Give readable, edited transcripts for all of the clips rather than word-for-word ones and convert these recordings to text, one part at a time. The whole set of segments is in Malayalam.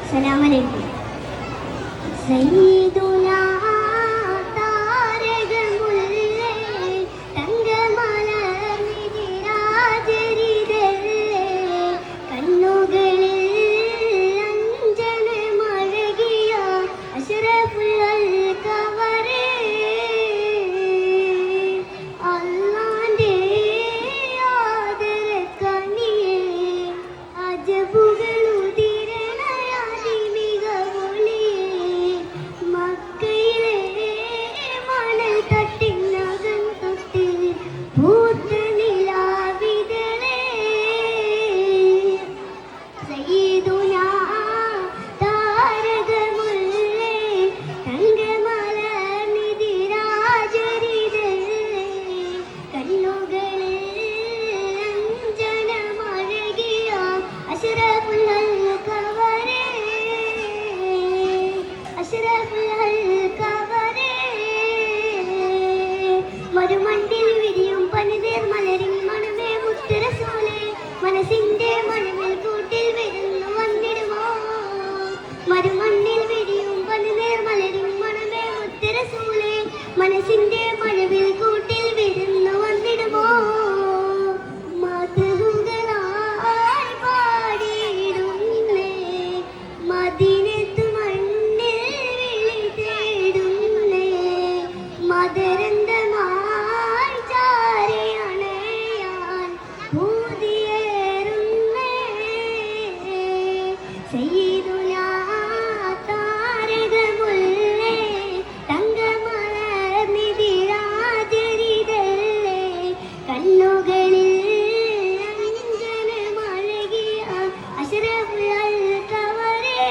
السلام عليكم. سيدنا മരുമണ്ടിൽ വിരിയും പനിതേർ മലരിൻ മണമേ മുത്തുറസൂലേ മനസ്സിന്റെ മണമിൽ കൂട്ടിൽ വരുന്നു വന്നിടുമോ മരുമണ്ണിൽ വിരിയും പനിതേർ മലരിൻ മണമേ മുത്തുറസൂലേ മനസ്സിന്റെ മണമിൽ കൂട്ടിൽ വരുന്നു വന്നിടുമോ മധുകളായി പാടിയിടുന്നേ മദീനത്തു മണ്ണിൽ വിളി തേടുന്നേ മദരന്തമാ സയ്യിദുനാ താരകമുല്ലേ തങ്കമലർ നിധിരാജരിതല്ലേ കണ്ണുകളിൽ അഞ്ജനമഴകിയ അശ്റഫുൽ കവറേ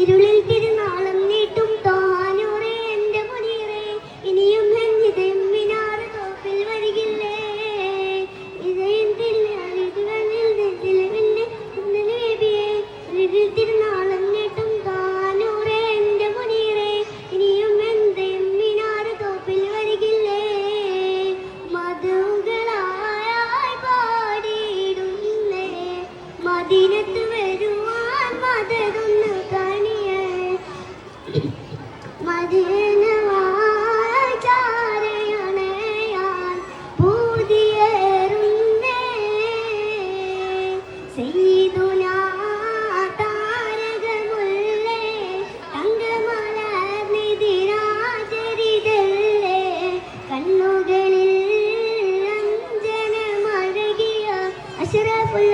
ഇരുളിൽ തിരുനാളം നീട്ടും താനൂറേ എൻ്റെ മുനീറേ ഇനിയും ഹൃദയം മിനാറ് തോപ്പിൽ വരികില്ലേ തിരുനാളം നീട്ടും താനൂറേ എൻ്റെ മുനീറേ ഇനിയും എന്തേം മിനാറ് തോപ്പിൽ വരികില്ലേ മധുകളായി പാടിയിടുന്നേ മദീനത്ത് വരുവാൻ മദതൊന്ന് കണിയേ മദീനവായി ചാരയണയാൻ പൂതിയേറുന്നേ സയ്യിദുനാ കണ്ണുകളിൽ അഞ്ജനമഴകിയ അശ്റഫുൽ